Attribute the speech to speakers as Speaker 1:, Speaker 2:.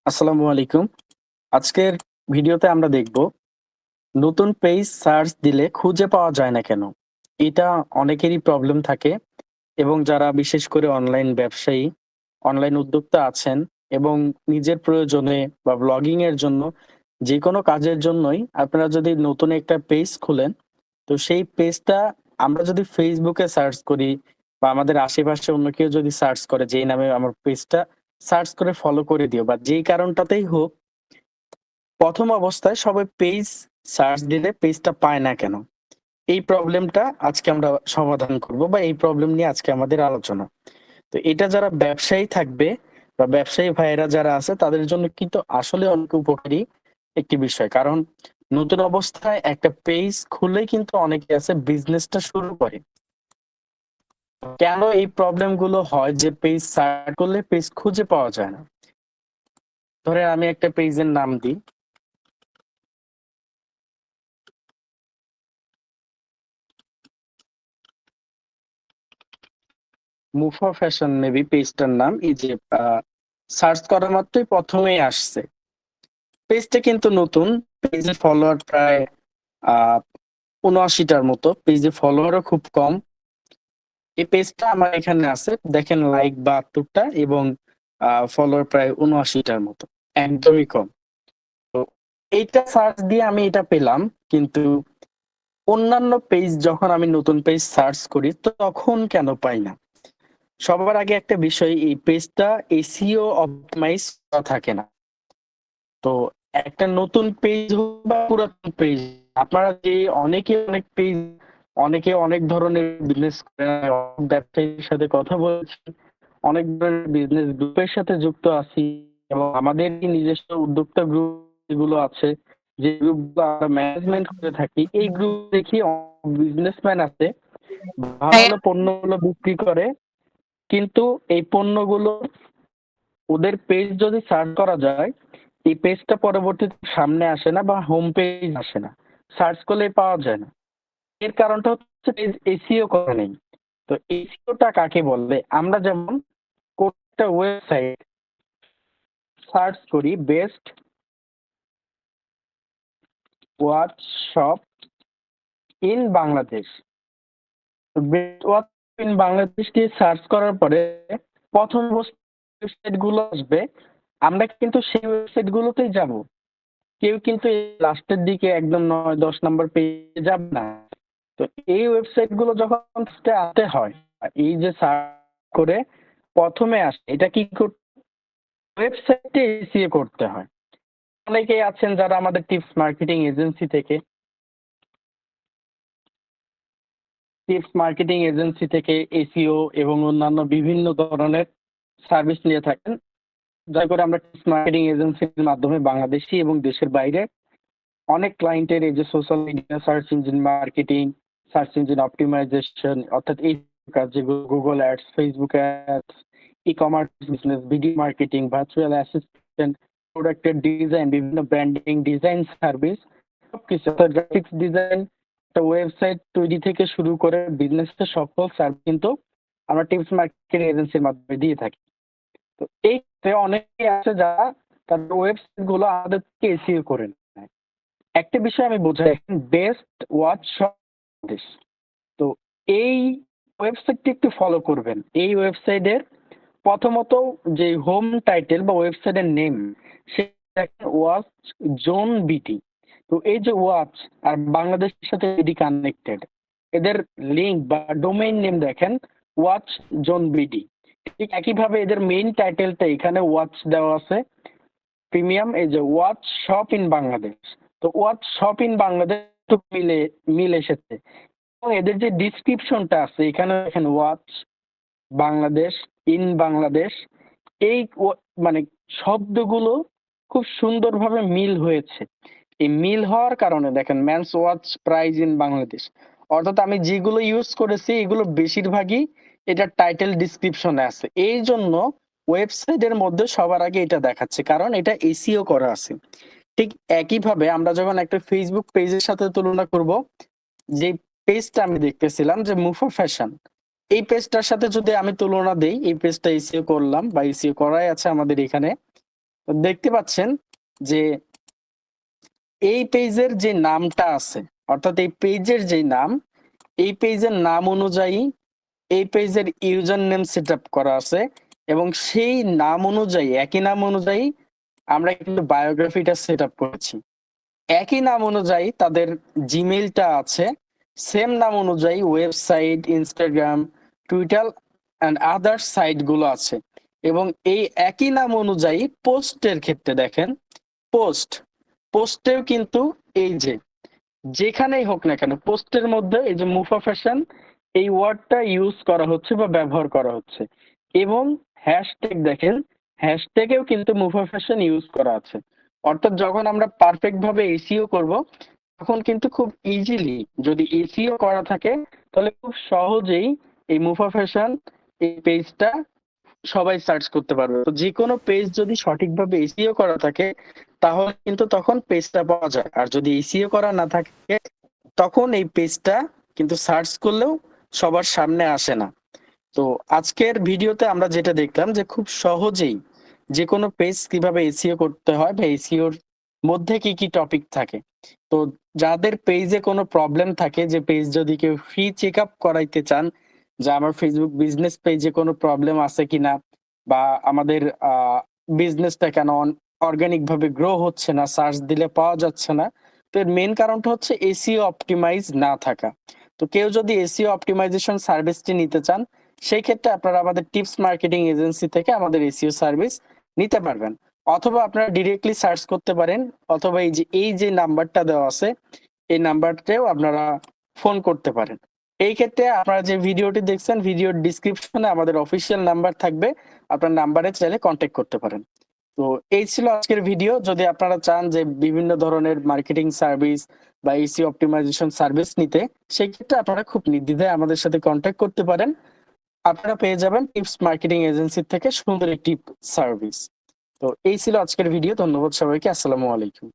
Speaker 1: আসসালামু আলাইকুম। আজকের ভিডিওতে আমরা দেখব নতুন পেজ সার্চ দিলে খুঁজে পাওয়া যায় না কেন? এটা অনেকেরই প্রবলেম থাকে এবং যারা বিশেষ করে অনলাইন ব্যবসায়ী, অনলাইন উদ্যোক্তা আছেন এবং নিজের প্রয়োজনে বা ব্লগিং এর জন্য যেকোনো কাজের জন্যই আপনারা যদি নতুন একটা পেজ খুলেন, তো সেই পেজটা আমরা যদি Facebook এ সার্চ করি বা আমাদের আশেপাশে অন্য কেউ যদি সার্চ করে যে এই নামে আমার পেজটা সার্চ করে ফলো করে দিও বা যেই কারণটাতেই হোক ১ম অবস্থায় সবাই পেজ সার্চ দিলে পেজটা পায় না কেন? এই প্রবলেমটা আজকে আমরা সমাধান করব বা এই প্রবলেম নিয়ে আজকে আমাদের আলোচনা। তো এটা যারা ব্যবসায়ী থাকবে বা ব্যবসায়ী ভাইয়েরা যারা আছে তাদের জন্য কিন্তু আসলে অনেক উপকারী একটি বিষয়। কারণ নতুন অবস্থায় একটা পেজ খুলেই কিন্তু অনেকে আছে বিজনেসটা শুরু করে। কেন এই প্রবলেম গুলো হয় যে পেজ সার্চ করলে পেজ খুঁজে পাওয়া যায় না? ধরেন আমি একটা পেজের নাম দিই। মুফা ফ্যাশন মেবি পেজটার নাম। এই যে আ সার্চ করা মাত্রই ১ম এই আসছে। পেজটা কিন্তু নতুন। পেজের ফলোয়ার প্রায় আ ৭৯ টার মতো। পেজে ফলোয়ারও খুব কম। এই পেজটা আমার এখানে আছে। দেখেন লাইক ৭২ টা এবং ফলোয়ার প্রায় ৭৯ টার মতো। একদমই কম। তো এইটা সার্চ দিয়ে আমি এটা পেলাম। কিন্তু অন্যান্য পেজ যখন আমি নতুন পেজ সার্চ করি তখন কেন পাই না? সবার আগে একটা বিষয় এই পেজটা SEO অপটিমাইজ করা থাকে না। তো একটা নতুন পেজ হোক বা পুরাতন পেজ, আপনারা যে অনেকে অনেক পেজ, অনেকে অনেক ধরনের বিজনেস করে, অনেক ব্যবসায়ীর সাথে কথা বলেছি, অনেক ধরনের বিজনেস গ্রুপের সাথে যুক্ত আছি এবং আমাদেরই নিজস্ব উদ্যোক্তা গ্রুপ যেগুলো আছে, যে গ্রুপগুলো আমরা ম্যানেজমেন্ট করে থাকি, এই গ্রুপ দেখি অনেক বিজনেসম্যান আছে, ভালো,
Speaker 2: ভাইয়া
Speaker 1: ভালো পণ্যগুলো বিক্রি করে। কিন্তু এই পণ্যগুলো ওদের পেজ যদি সার্চ করা যায়, এই পেজটা পরবর্তীতে সামনে আসে না বা হোম পেজ আসে না। সার্চ করলেই পাওয়া যায় না। এর কারণটা হচ্ছে পেজ এসইও করা নেই। তো এসইও টা কাকে বলে? আমরা যেমন কোন একটা ওয়েবসাইট সার্চ করি best watch shop in Bangladesh. Best watch in Bangladesh দিয়ে সার্চ করার পরে ১ম ওয়েবসাইট গুলো আসবে। আমরা কিন্তু সেই ওয়েবসাইট গুলোতেই যাবো। কেউ কিন্তু এই লাস্টের দিকে একদম ৯-১০ নাম্বার পেজে যাবে না। তো এই ওয়েবসাইট গুলো যখন ফার্স্টে আসতে হয়, এই যে সার্চ করে ১ম এ আসে, এটা কি ওয়েবসাইটে SEO করতে হয়। অনেকেই আছেন যারা আমাদের টিপস মার্কেটিং এজেন্সি থেকে SEO এবং অন্যান্য বিভিন্ন ধরনের সার্ভিস নিয়ে থাকেন। যার করে আমরা টিপস মার্কেটিং এজেন্সির মাধ্যমে বাংলাদেশী এবং দেশের বাইরে অনেক ক্লায়েন্টের এই যে social media search engine marketing, search engine optimisation অর্থাৎ এই কাজ যেগুলো Google ads, Facebook ads, e-commerce business, video marketing, virtual assistant, প্রোডাক্টের ডিজাইন, বিভিন্ন ব্র্যান্ডিং, ডিজাইন সার্ভিস সবকিছু অর্থাৎ গ্রাফিক্স ডিজাইন, একটা ওয়েবসাইট তৈরি থেকে শুরু করে বিজনেসের সকল সার্ভিস কিন্তু আমরা টিপস মার্কেটিং এজেন্সির মাধ্যমে দিয়ে থাকি। তো এই ক্ষেত্রে অনেকেই আছে যারা তাদের ওয়েবসাইট গুলো আমাদের থেকে এসইও করে নেয়। একটা বিষয় আমি বোঝাই, বেস্ট ওয়াচ শপ বাংলাদেশ। তো এই ওয়েবসাইটটি একটু ফলো করবেন। এই ওয়েবসাইটের প্রথমত যে হোম টাইটেল বা ওয়েবসাইটের নেম, সেটা দেখেন ওয়াচ জোন বিটি। তো এই যে ওয়াচ আর বাংলাদেশের সাথে এটি কানেক্টেড, এদের লিঙ্ক বা ডোমেইন নেম দেখেন ওয়াচ জোন বিডি। ঠিক একইভাবে এদের মেইন টাইটেলটা এখানে ওয়াচ দেওয়া আছে প্রিমিয়াম, এই যে ওয়াচ শপ ইন বাংলাদেশ। তো ওয়াচ শপ ইন বাংলাদেশ তো মিল এসেছে এবং এদের যে ডিসক্রিপশনটা আছে এখানে দেখেন ওয়াচ বাংলাদেশ, ইন বাংলাদেশ, এই মানে শব্দগুলো খুব সুন্দরভাবে মিল হয়েছে। এই মিল হওয়ার কারণে দেখেন men's watch price in Bangladesh, অর্থাৎ আমি যেগুলো ইউজ করেছি এগুলো বেশিরভাগই এটার টাইটেল ডিসক্রিপশনে আছে। এই জন্য ওয়েবসাইটের মধ্যে সবার আগে এটা দেখাচ্ছে, কারণ এটা এসইও করা আছে। ঠিক একইভাবে আমরা যখন একটা ফেসবুক পেজের সাথে তুলনা করব, যে পেজটা আমি দেখতেছিলাম যে মুফা ফ্যাশন, এই পেজটার সাথে যদি আমি তুলনা দেই, এই পেজটা এসইও করলাম বা এসইও করাই আছে আমাদের এখানে, তো দেখতে পাচ্ছেন যে এই পেজের যে নামটা আছে, অর্থাৎ এই পেজের যে নাম, এই পেজের নাম অনুযায়ী এই পেজের ইউজার নেম সেট আপ করা আছে এবং সেই নাম অনুযায়ী, একই নাম অনুযায়ী আমরা কিন্তু বায়োগ্রাফিটা সেট আপ করেছি। একই নাম অনুযায়ী তাদের জিমেইলটা আছে, সেম নাম অনুযায়ী website, Instagram, Twitter and other site গুলো আছে এবং এই একই নাম অনুযায়ী পোস্টের ক্ষেত্রে দেখেন, পোস্টেও কিন্তু এই যে যেখানেই হোক না কেন পোস্টের মধ্যে এই যে মুফা ফ্যাশন এই ওয়ার্ডটা ইউজ করা হচ্ছে বা ব্যবহার করা হচ্ছে এবং হ্যাশট্যাগ দেখেন, হ্যাশট্যাগেও কিন্তু মুফা ফ্যাশন ইউজ করা আছে। অর্থাৎ যখন আমরা পারফেক্ট ভাবে এসইও করব তখন কিন্তু খুব ইজিলি, যদি এসইও করা থাকে তাহলে খুব সহজেই এই মুফা ফ্যাশন এই পেজটা সবাই সার্চ করতে পারবে। তো যে কোনো পেজ যদি সঠিকভাবে এসইও করা থাকে তাহলে কিন্তু তখন পেজটা পাওয়া যায়, আর যদি এসইও করা না থাকে তখন এই পেজটা কিন্তু সার্চ করলেও সবার সামনে আসে না। তো আজকের ভিডিওতে আমরা যেটা দেখলাম যে খুব সহজেই যে কোনো পেজ কিভাবে এসইও করতে হয় বা এসইওর মধ্যে কি কি টপিক থাকে। তো যাদের পেজে কোনো প্রবলেম থাকে, যে পেজ যদি কেউ ফ্রি চেক আপ করাইতে চান যে আমার ফেসবুক বিজনেস পেজে কোনো প্রবলেম আছে কিনা বা আমাদের বিজনেসটা কেন অর্গানিক ভাবে গ্রো হচ্ছে না, সার্চ দিলে পাওয়া যাচ্ছে না, তো এর মেন কারণটা হচ্ছে এসইও অপটিমাইজ না থাকা। তো কেউ যদি এসইও অপটিমাইজেশন সার্ভিসটি নিতে চান সেই ক্ষেত্রে আপনারা আমাদের টিপস মার্কেটিং এজেন্সি থেকে আমাদের এসইও সার্ভিস নিতে পারবেন, অথবা আপনারা ডিরেক্টলি সার্চ করতে পারেন, অথবা এই যে নাম্বারটা দেওয়া আছে এই নাম্বারটাও আপনারা ফোন করতে পারেন। এই ক্ষেত্রে আপনারা যে ভিডিওটি দেখছেন ভিডিওর ডিসক্রিপশনে আমাদের অফিসিয়াল নাম্বার থাকবে, আপনার নাম্বারে চাইলে কন্ট্যাক্ট করতে পারেন। তো এই ছিল আজকের ভিডিও। যদি আপনারা চান যে বিভিন্ন ধরনের মার্কেটিং সার্ভিস বা এসইও অপটিমাইজেশন সার্ভিস নিতে, সেই ক্ষেত্রে আপনারা খুব নির্দ্বিধায় আমাদের সাথে কন্ট্যাক্ট করতে পারেন। আপনারা পেয়ে যাবেন টিপস মার্কেটিং এজেন্সি থেকে সুন্দর একটি সার্ভিস। তো এই ছিল আজকের ভিডিও। ধন্যবাদ সবাইকে। আসসালামু আলাইকুম।